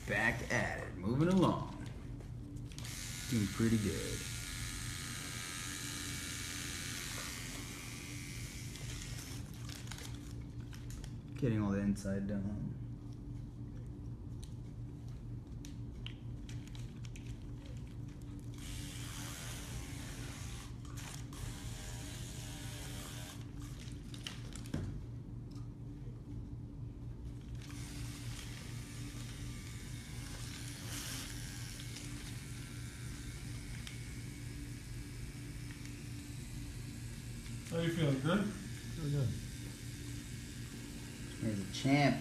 Back at it, moving along. Doing pretty good. Getting all the inside done. How you feeling? Good? Very good. He's a champ.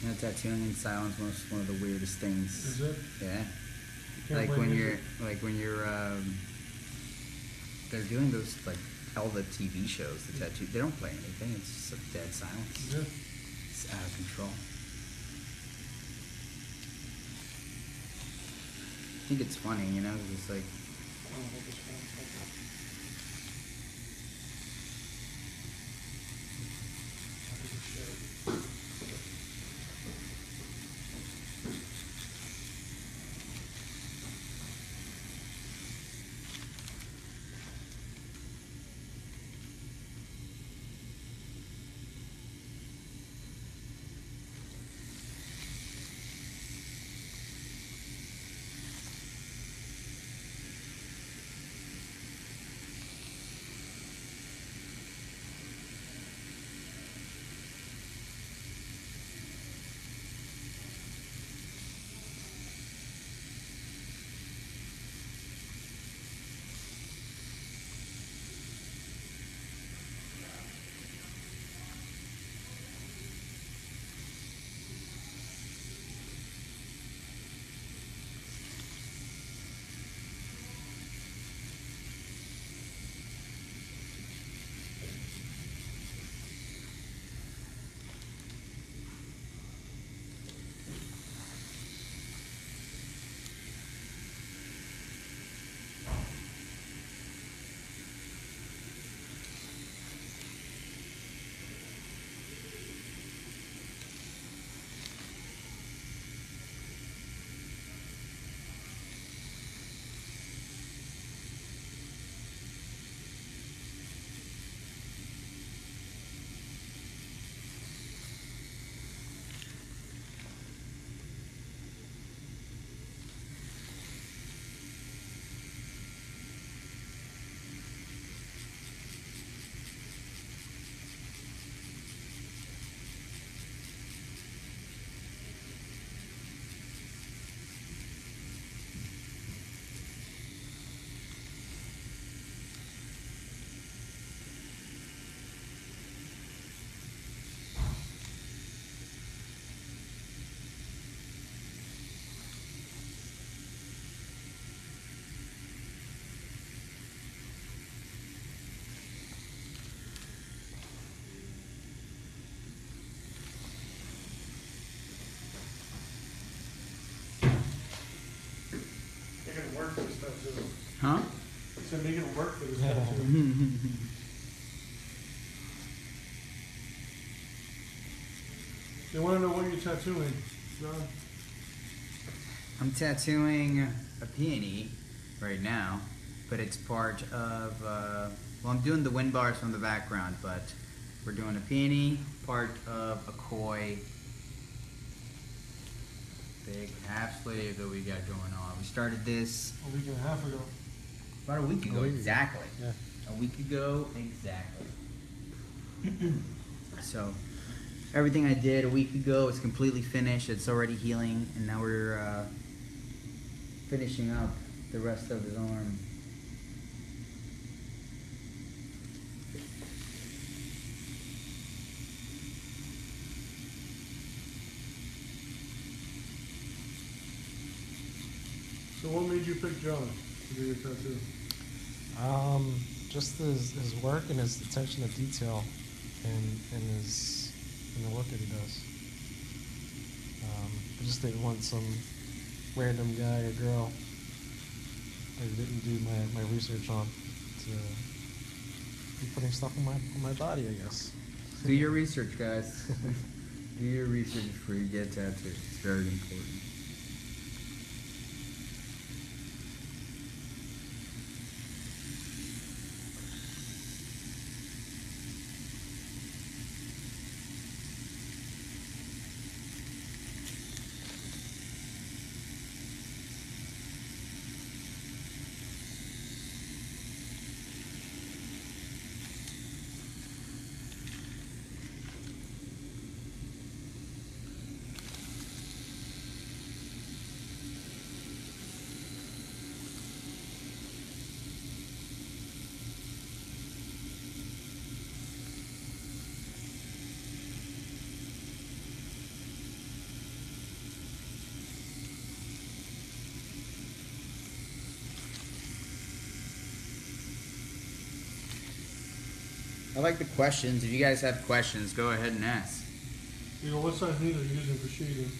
You know, tattooing in silence is one of the weirdest things. Is it? Yeah. Can't Like play when music. they're doing those, like all the TV shows, the tattoo, they don't play anything. It's just a dead silence. Yeah. It's out of control. I think it's funny, you know, 'cause it's like, Making it work for this tattoo. huh? It's gonna make it work for this tattoo. They want to know what you're tattooing, John. I'm tattooing a peony right now, but it's part of, well, I'm doing the wind bars from the background, but we're doing a peony, part of a koi, big half sleeve that we got going on. We started this A week and a half ago. about a week ago, A week. exactly. Yeah. A week ago, exactly. So, everything I did a week ago is completely finished. It's already healing, and now we're finishing up the rest of his arm. So what made you pick John to do your tattoo? Just his work and his attention to detail, and the work that he does. I just didn't want some random guy or girl I didn't do my research on to be putting stuff on my body, I guess. Do your research, guys. Do your research before you get tattooed. It's very important. I like the questions. If you guys have questions, go ahead and ask. You know, what size needle are you using for shading?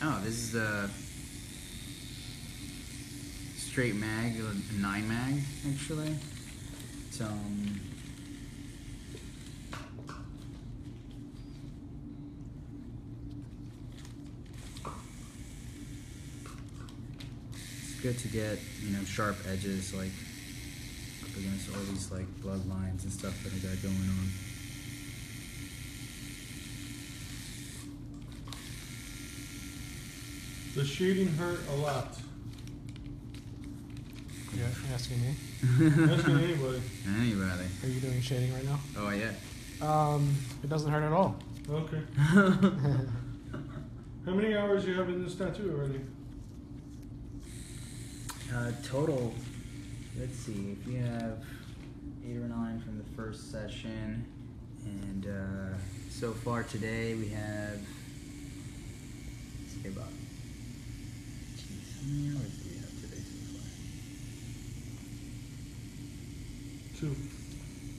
Oh, this is a straight mag, a 9 mag, actually. It's good to get, sharp edges, like up against all these like blood lines and stuff that I got going on. Does shading hurt a lot? You're asking me? Asking anybody. Anybody. Are you doing shading right now? Oh yeah. It doesn't hurt at all. Okay. How many hours you have in this tattoo already? Total, let's see, if you have 8 or 9 from the first session, and so far today we have, let's say about, how many hours do we have today so far? 2.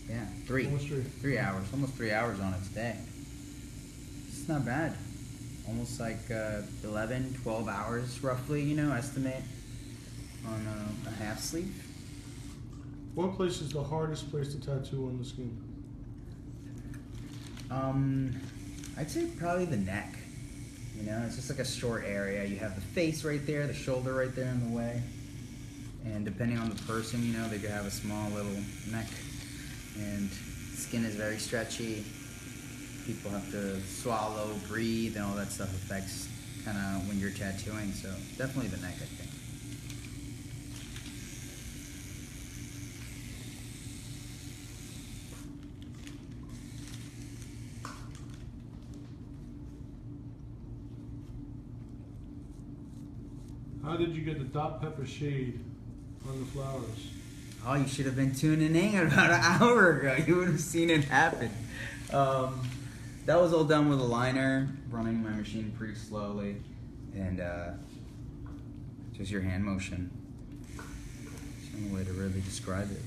Yeah, 3. Almost 3. 3 hours, almost 3 hours on it today. It's not bad. Almost like 11, 12 hours roughly, estimate on a half sleeve. What place is the hardest place to tattoo on the skin? I'd say probably the neck. It's just like a short area. You have the face right there, the shoulder right there in the way. And depending on the person, they could have a small little neck. And skin is very stretchy. People have to swallow, breathe, and all that stuff affects kind of when you're tattooing. So definitely the neck, I think. How did you get the dot pepper shade on the flowers? Oh, you should have been tuning in about an hour ago. You would have seen it happen. That was all done with a liner, running my machine pretty slowly, and just your hand motion. There's no way to really describe it.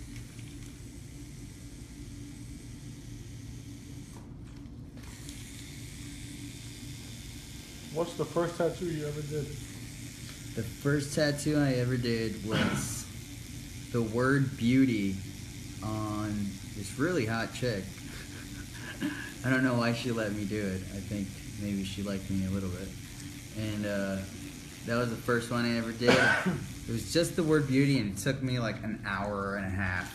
What's the first tattoo you ever did? The first tattoo I ever did was the word beauty on this really hot chick. I don't know why she let me do it. I think maybe she liked me a little bit. And that was the first one I ever did. It was just the word beauty, and it took me like an hour and a half,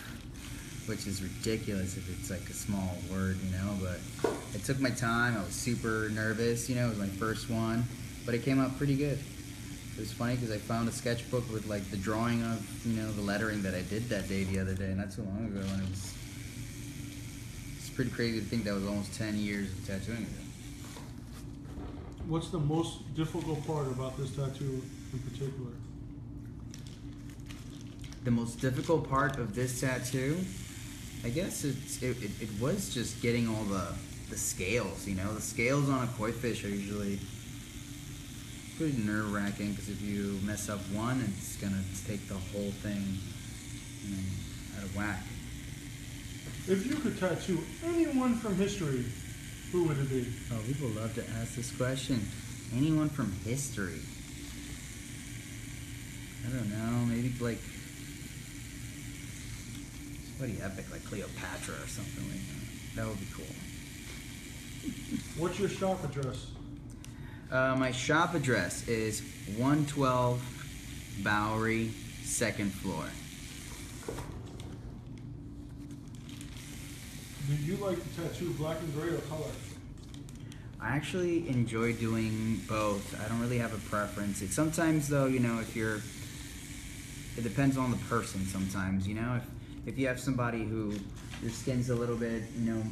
which is ridiculous if it's like a small word, but I took my time. I was super nervous, it was my first one, but it came out pretty good. It was funny because I found a sketchbook with like the drawing of, the lettering that I did that day the other day, not too long ago, and it's pretty crazy to think that was almost 10 years of tattooing ago. What's the most difficult part about this tattoo in particular? The most difficult part of this tattoo, I guess it was just getting all the scales, the scales on a koi fish are usually pretty nerve-wracking because if you mess up one, it's gonna take the whole thing, you know, out of whack. If you could tattoo anyone from history, who would it be? Oh, people love to ask this question. Anyone from history? I don't know, maybe like somebody epic, like Cleopatra or something like that. That would be cool. What's your shop address? My shop address is 112 Bowery, 2nd floor. Do you like to tattoo black and gray or color? I actually enjoy doing both. I don't really have a preference. It's sometimes though, you know, it depends on the person sometimes, you know, if you have somebody who your skin's a little bit, you know,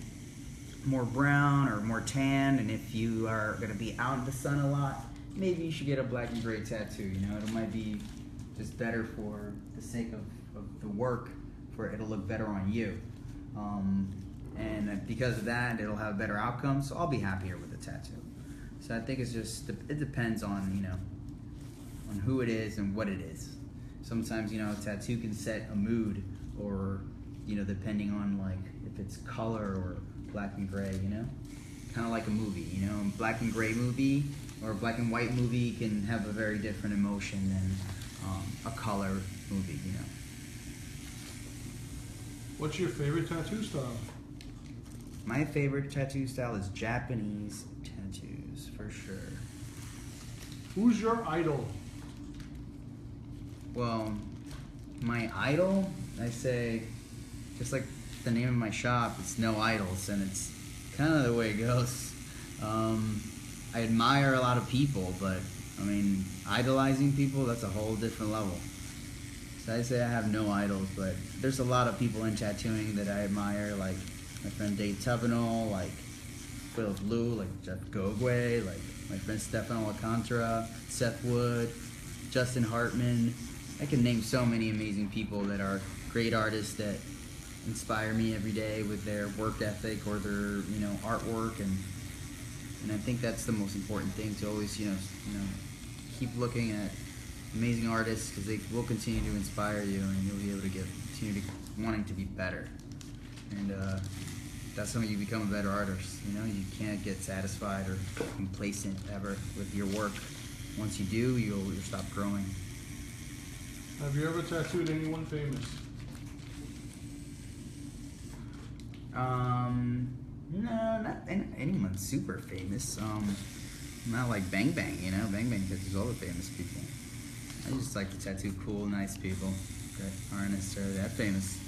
more brown or more tan, and if you are going to be out in the sun a lot, maybe you should get a black and gray tattoo, you know, it might be just better for the sake of the work, for it'll look better on you. And because of that, it'll have a better outcome, so I'll be happier with the tattoo. So I think it's just, it depends on, you know, on who it is and what it is. Sometimes, you know, a tattoo can set a mood, or, you know, depending on like if it's color or black and gray, you know? Kind of like a movie, you know? A black and gray movie or a black and white movie can have a very different emotion than a color movie, you know? What's your favorite tattoo style? My favorite tattoo style is Japanese tattoos, for sure. Who's your idol? Well, my idol, I say, just like the name of my shop, it's No Idols, and it's kind of the way it goes. I admire a lot of people, but I mean, idolizing people, that's a whole different level. So I say I have no idols, but there's a lot of people in tattooing that I admire, like my friend Dave Tavenol, like Philip Liu, like Jeff Gogwe, like my friend Stefano Alcantara, Seth Wood, Justin Hartman. I can name so many amazing people that are great artists that inspire me every day with their work ethic or their, you know, artwork, and I think that's the most important thing, to always, you know, keep looking at amazing artists, because they will continue to inspire you, and you'll be able to continue to wanting to be better, and that's how you become a better artist. You know, you can't get satisfied or complacent ever with your work. Once you do, you'll stop growing. Have you ever tattooed anyone famous? No, not anyone super famous. Not like Bang Bang, you know? Bang Bang tattoos all the famous people. I just like to tattoo cool, nice people that aren't necessarily that famous.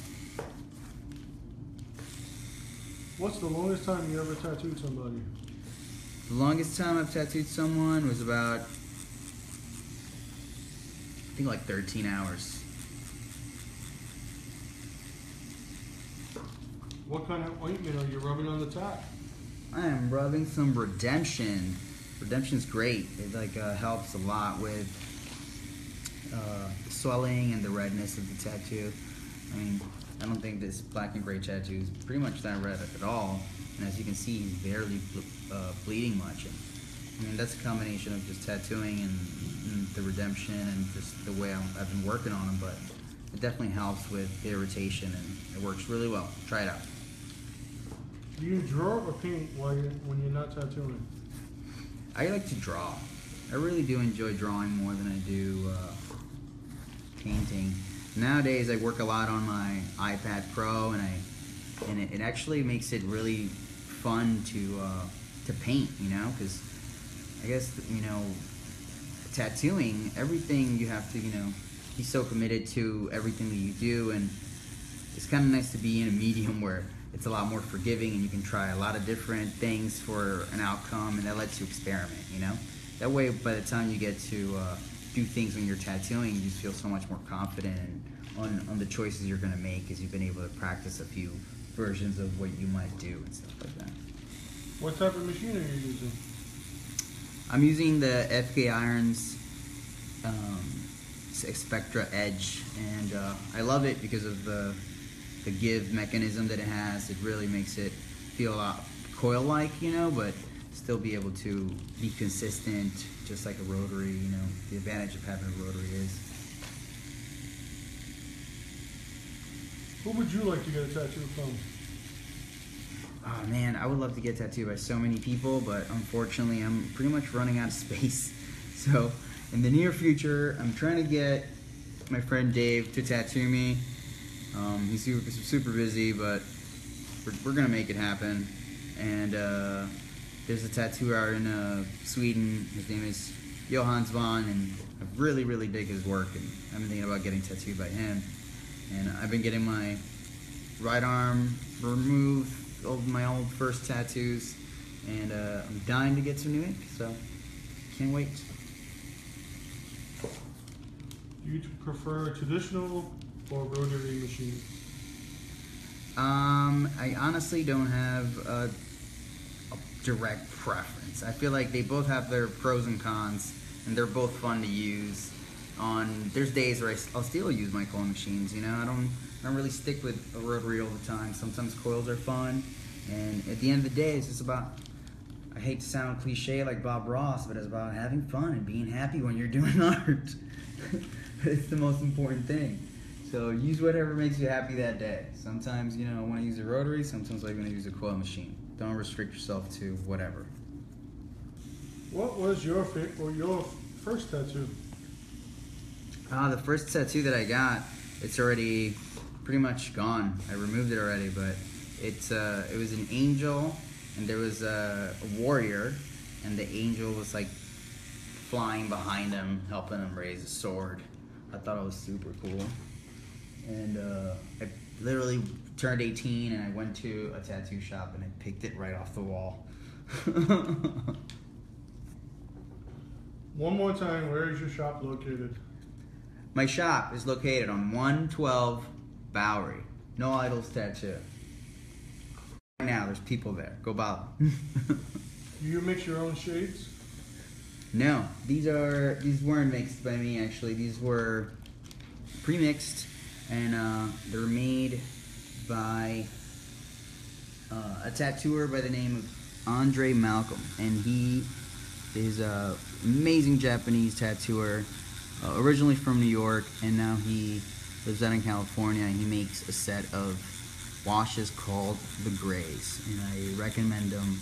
What's the longest time you ever tattooed somebody? The longest time I've tattooed someone was about, I think, like 13 hours. What kind of ointment are you rubbing on the tat? I am rubbing some Redemption. Redemption's great. It helps a lot with the swelling and the redness of the tattoo. I mean, I don't think this black and gray tattoo is pretty much not red at all. And as you can see, he's barely bleeding much. And, I mean, that's a combination of just tattooing and the Redemption and just the way I've been working on him. But it definitely helps with the irritation, and it works really well. Try it out. Do you draw or paint when you're not tattooing? I like to draw. I really do enjoy drawing more than I do painting. Nowadays, I work a lot on my iPad Pro, and it actually makes it really fun to paint, you know, because I guess, you know, tattooing, everything you have to, you know, be so committed to everything that you do, and it's kind of nice to be in a medium where it's a lot more forgiving, and you can try a lot of different things for an outcome, and that lets you experiment, you know? That way, by the time you get to do things when you're tattooing, you just feel so much more confident on the choices you're going to make, because you've been able to practice a few versions of what you might do and stuff like that. What type of machine are you using? I'm using the FK Irons Spectra Edge, and I love it because of the give mechanism that it has. It really makes it feel a lot coil-like, you know, but still be able to be consistent just like a rotary, you know, the advantage of having a rotary is. Who would you like to get a tattoo from? Oh man, I would love to get tattooed by so many people, but unfortunately I'm pretty much running out of space. So in the near future, I'm trying to get my friend Dave to tattoo me. He's super busy, but we're gonna make it happen. And there's a tattooer out in Sweden. His name is Johan Svahn, and I really dig his work, and I've been thinking about getting tattooed by him. And I've been getting my right arm removed, my old first tattoos, and I'm dying to get some new ink, so can't wait. Do you prefer a traditional or rotary machine? I honestly don't have a direct preference. I feel like they both have their pros and cons, and they're both fun to use. There's days where I'll still use my coil machines. You know, I don't really stick with a rotary all the time. Sometimes coils are fun, and at the end of the day, it's just about, I hate to sound cliche like Bob Ross, but it's about having fun and being happy when you're doing art. It's the most important thing. So use whatever makes you happy that day. Sometimes, you know, I want to use a rotary, sometimes I want to use a coil machine. Don't restrict yourself to whatever. What was your first tattoo? The first tattoo that I got, it's already pretty much gone. I removed it already, but it was an angel, and there was a warrior, and the angel was like flying behind him, helping him raise a sword. I thought it was super cool. And I literally turned 18, and I went to a tattoo shop, and I picked it right off the wall. One more time, where is your shop located? My shop is located on 112 Bowery. No Idols Tattoo. Right now, there's people there. Go by them. Do you mix your own shades? No, these weren't mixed by me actually. These were pre-mixed, and they were made by a tattooer by the name of Andre Malcolm, and he is an amazing Japanese tattooer, originally from New York, and now he lives out in California, and he makes a set of washes called the Grays, and I recommend them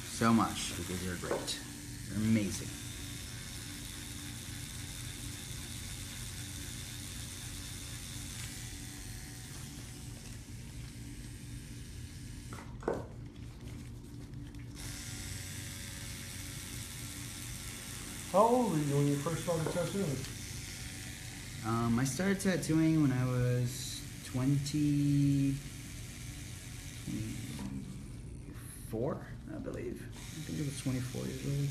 so much because they're great. They're amazing. How old were you when you first started tattooing? I started tattooing when I was 24, I believe. I think it was 24 years old.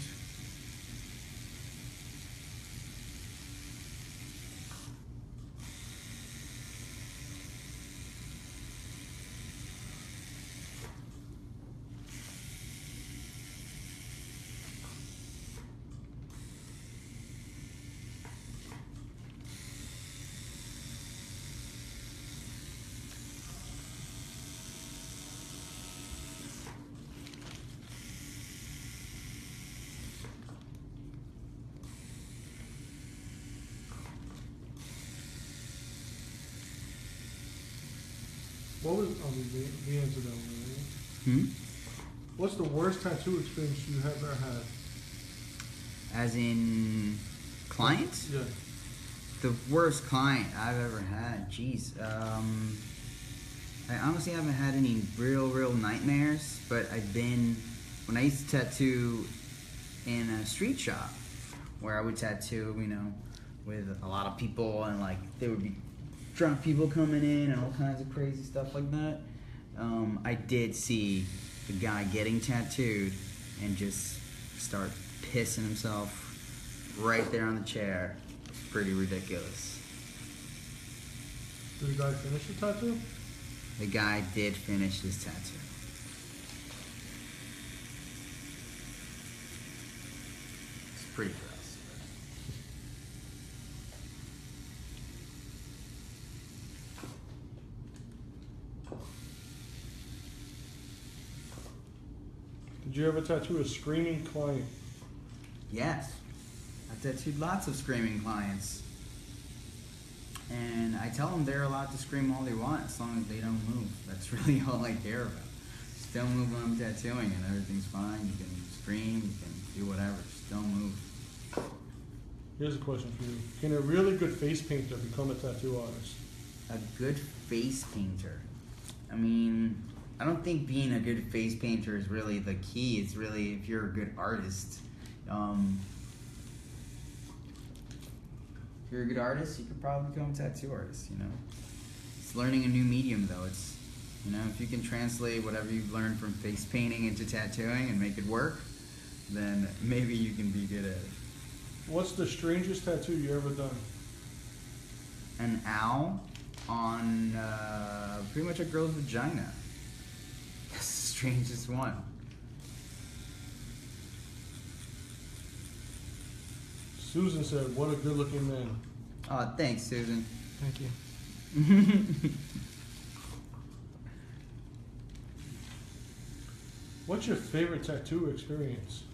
What was the answer to that one? What's the worst tattoo experience you have ever had? As in clients? Yeah. The worst client I've ever had, jeez. I honestly haven't had any real nightmares, but when I used to tattoo in a street shop, where I would tattoo, you know, with a lot of people, and like there would be drunk people coming in and all kinds of crazy stuff like that. I did see the guy getting tattooed and just start pissing himself right there on the chair. It's pretty ridiculous. Did the guy finish the tattoo? The guy did finish his tattoo. It's pretty gross. Did you ever tattoo a screaming client? Yes. I've tattooed lots of screaming clients. And I tell them they're allowed to scream all they want as long as they don't move. That's really all I care about. Just don't move when I'm tattooing and everything's fine. You can scream, you can do whatever. Just don't move. Here's a question for you. Can a really good face painter become a tattoo artist? A good face painter. I mean, I don't think being a good face painter is really the key. It's really if you're a good artist. If you're a good artist, you could probably become a tattoo artist, you know. It's learning a new medium, though. It's, you know, if you can translate whatever you've learned from face painting into tattooing and make it work, then maybe you can be good at it. What's the strangest tattoo you ever done? An owl on pretty much a girl's vagina. That's the strangest one. Susan said, what a good-looking man. Oh, thanks, Susan. Thank you. What's your favorite tattoo experience?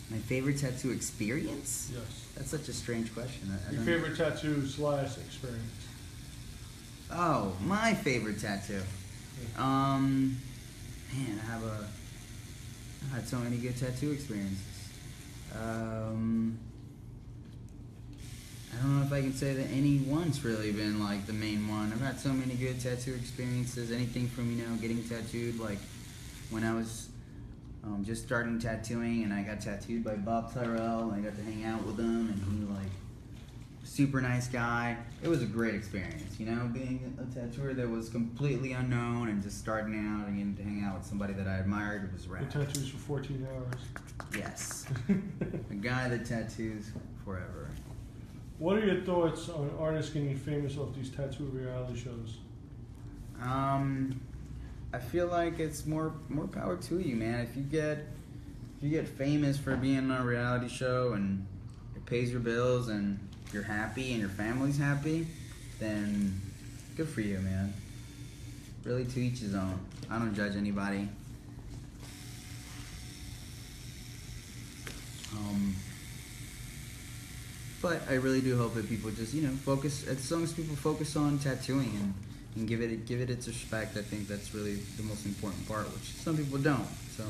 My favorite tattoo experience? Yes. That's such a strange question. I Your don't- favorite tattoo / experience? Oh, my favorite tattoo. Man, I've had so many good tattoo experiences. I don't know if I can say that any one's really been like the main one. I've had so many good tattoo experiences. Anything from, you know, getting tattooed, like when I was just starting tattooing and I got tattooed by Bob Tyrell and I got to hang out with him and he like super nice guy. It was a great experience, you know, being a tattooer that was completely unknown and just starting out and getting to hang out with somebody that I admired. It was The rad. tattoos for 14 hours. Yes. A guy that tattoos forever. What are your thoughts on artists getting famous off these tattoo reality shows? I feel like it's more power to you, man. If you get famous for being on a reality show and it pays your bills and you're happy and your family's happy, then good for you, man. Really, to each his own. I don't judge anybody. But I really do hope that people just, you know, focus. As long as people focus on tattooing and give it its respect, I think that's really the most important part, which some people don't. So,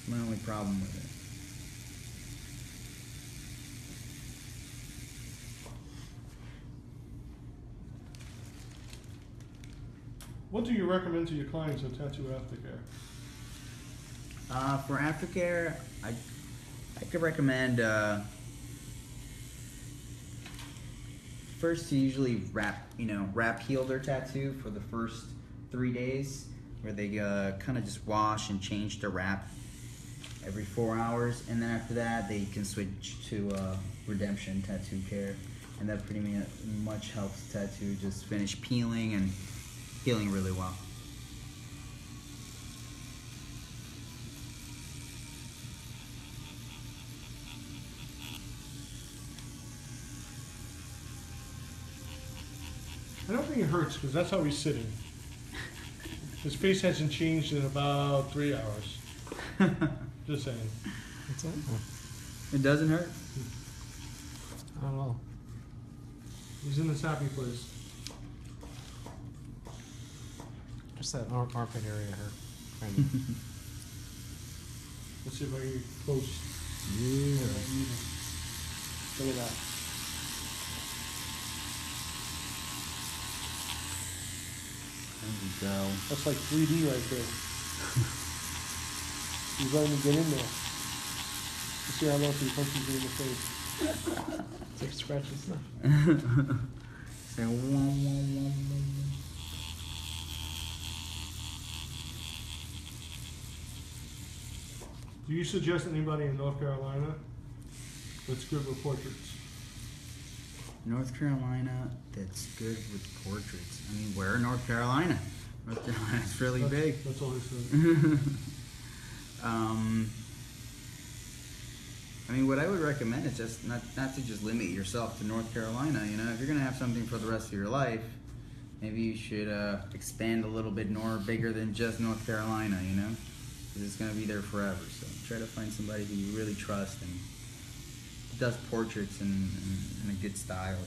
my only problem with it. What do you recommend to your clients on tattoo aftercare? For aftercare, I could recommend first to usually wrap heal their tattoo for the first 3 days, where they kind of just wash and change the wrap every 4 hours, and then after that they can switch to redemption tattoo care, and that pretty much helps the tattoo just finish peeling and healing really well. I don't think it hurts because that's how he's sitting. His face hasn't changed in about 3 hours. Just saying. That's it. It doesn't hurt. I don't know. He's in this happy place. Just that armpit area hurt. Kind of. Let's see if I can get close. Yeah. Look at that. There we go. That's like 3D right there. He's letting me get in there. Let's see how long he punches me in the face. It's like scratches stuff. Say wom, wom, wom, wom. Do you suggest anybody in North Carolina that's good with portraits? North Carolina that's good with portraits. I mean, where in North Carolina? North Carolina's really big. That's all he said. I mean, what I would recommend is just not to just limit yourself to North Carolina. You know, if you're gonna have something for the rest of your life, maybe you should expand a little bit more, bigger than just North Carolina. You know, because it's gonna be there forever. So. try to find somebody who you really trust and does portraits in a good style.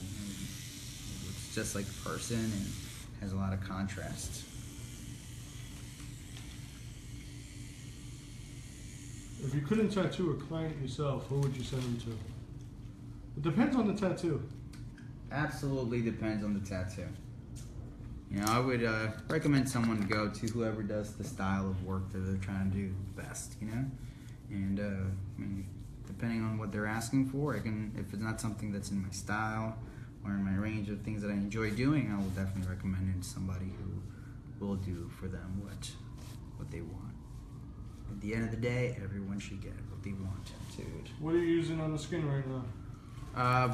Looks just like a person and has a lot of contrast. If you couldn't tattoo a client yourself, who would you send them to? It depends on the tattoo. Absolutely depends on the tattoo. You know, I would recommend someone go to whoever does the style of work that they're trying to do best, you know? And, I mean, depending on what they're asking for, if it's not something that's in my style or in my range of things that I enjoy doing, I will definitely recommend it to somebody who will do for them what they want. At the end of the day, everyone should get what they want tattooed. What are you using on the skin right now?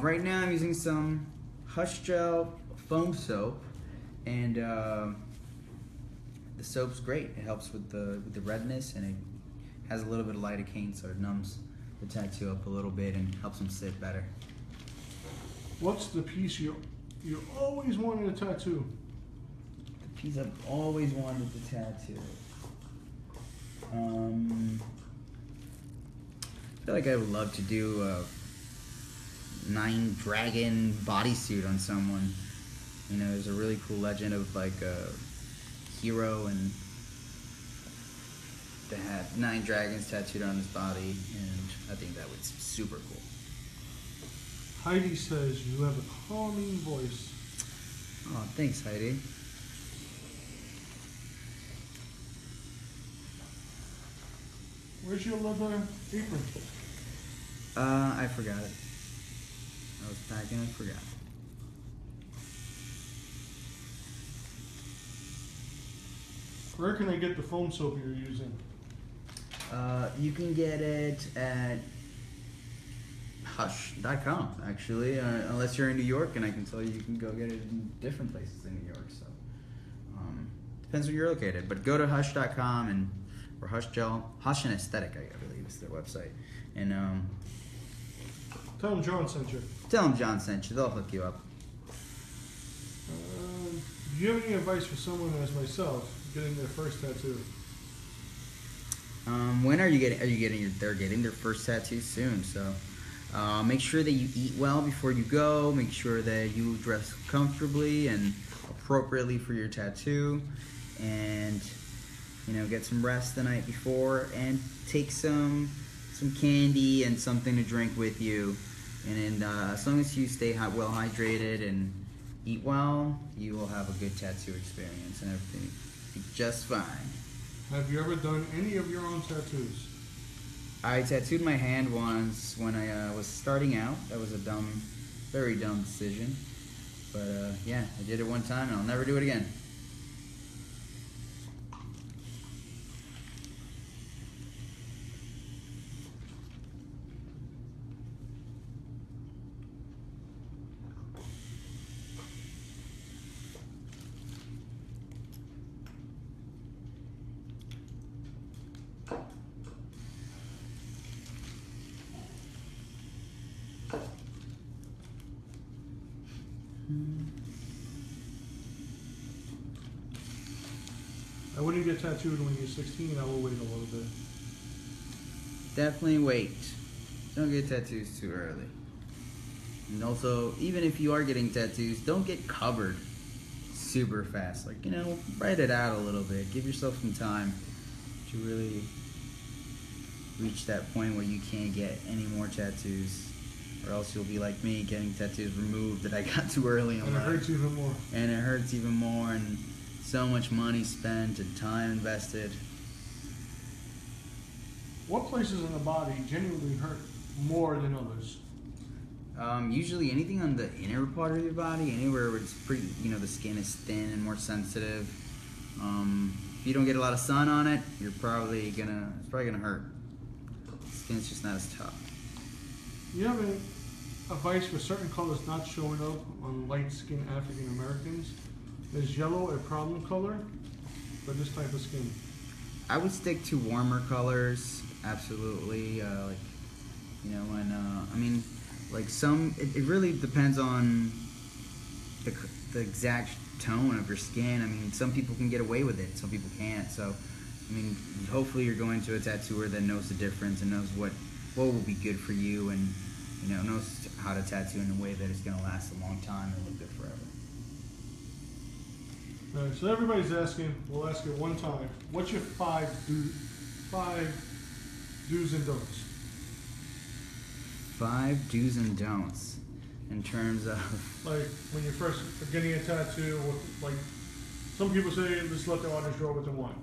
Right now I'm using some Hush Gel foam soap, and the soap's great. It helps with the redness, and it has a little bit of lidocaine, so it numbs the tattoo up a little bit and helps them sit better. What's the piece you always wanted to tattoo? The piece I've always wanted to tattoo. I feel like I would love to do a 9 dragon bodysuit on someone. You know, there's a really cool legend of like a hero and that had 9 dragons tattooed on his body, and I think that would be super cool. Heidi says you have a calming voice. Oh, thanks, Heidi. Where's your leather apron? I forgot it. I was packing and forgot. Where can I get the foam soap you're using? You can get it at hush.com, actually, unless you're in New York, and I can tell you can go get it in different places in New York. So depends where you're located, but go to hush.com or Hush Gel, Hush and Aesthetic, I believe is their website, and Tell them John sent you. tell them John sent you. They'll hook you up. Do you have any advice for someone as myself getting their first tattoo? When are you getting? They're getting their first tattoo soon, so make sure that you eat well before you go. Make sure that you dress comfortably and appropriately for your tattoo, and get some rest the night before, and take some candy and something to drink with you. And as long as you stay well hydrated and eat well, you will have a good tattoo experience, and everything will be just fine. Have you ever done any of your own tattoos? I tattooed my hand once when I was starting out. That was a very dumb decision. But yeah, I did it one time and I'll never do it again. I wouldn't get tattooed when you're 16. I will wait a little bit. Definitely wait. Don't get tattoos too early. And also, even if you are getting tattoos, don't get covered super fast. Like, write it out a little bit. Give yourself some time to really reach that point where you can't get any more tattoos. Or else you'll be like me, getting tattoos removed that I got too early in life. And it hurts even more. And it hurts even more, and so much money spent and time invested. What places in the body genuinely hurt more than others? Usually anything on the inner part of your body, anywhere where it's pretty, the skin is thin and more sensitive. If you don't get a lot of sun on it, it's probably gonna hurt. The skin's just not as tough. You have any advice for certain colors not showing up on light-skinned African Americans? Is yellow a problem color for this type of skin? I would stick to warmer colors, absolutely. It really depends on the exact tone of your skin. I mean, some people can get away with it, some people can't. So I mean, hopefully you're going to a tattooer that knows the difference and knows what will be good for you, and knows how to tattoo in a way that it's going to last a long time and look good forever. All right, so everybody's asking. We'll ask it one time. What's your five do's and don'ts? 5 do's and don'ts in terms of Like when you're first getting a tattoo, like some people say, just let the artist draw what they want.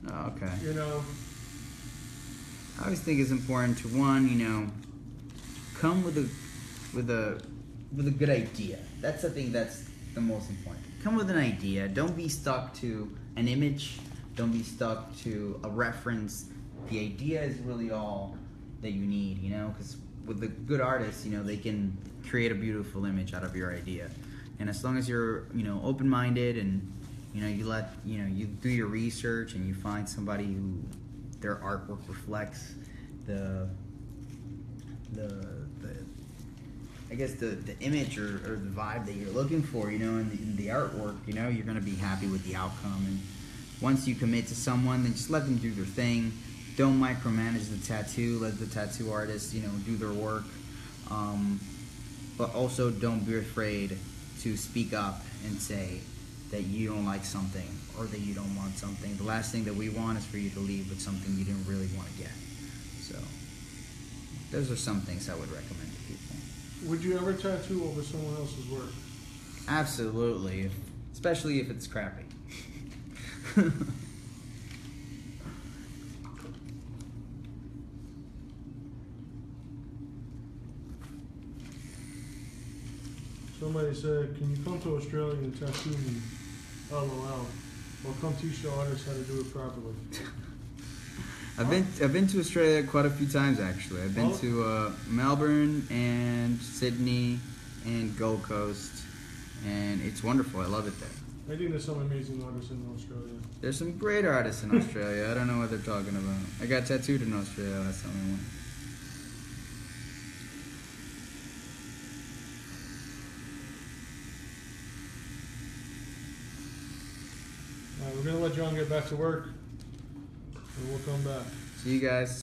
Oh, okay. You know. I always think it's important to come with a good idea. That's the thing that's the most important. Come with an idea. Don't be stuck to an image. Don't be stuck to a reference. The idea is really all that you need, because with a good artist, they can create a beautiful image out of your idea. And as long as you're, open-minded and, you do your research and you find somebody who their artwork reflects the image or the vibe that you're looking for, in the artwork, you're going to be happy with the outcome. And once you commit to someone, then just let them do their thing. Don't micromanage the tattoo. Let the tattoo artist, do their work. But also don't be afraid to speak up and say that you don't like something or that you don't want something. The last thing that we want is for you to leave with something you didn't really want to get. So those are some things I would recommend to people. Would you ever tattoo over someone else's work? Absolutely, especially if it's crappy. Somebody said, can you come to Australia and tattoo me? LOL. Or come teach the artist how to do it properly. I've been to Australia quite a few times actually. I've been to Melbourne and Sydney and Gold Coast, and it's wonderful. I love it there. I think there's some amazing artists in Australia. There's some great artists in Australia. I don't know what they're talking about. I got tattooed in Australia last time I went. All right, we're going to let John get back to work, and we'll come back. See you guys.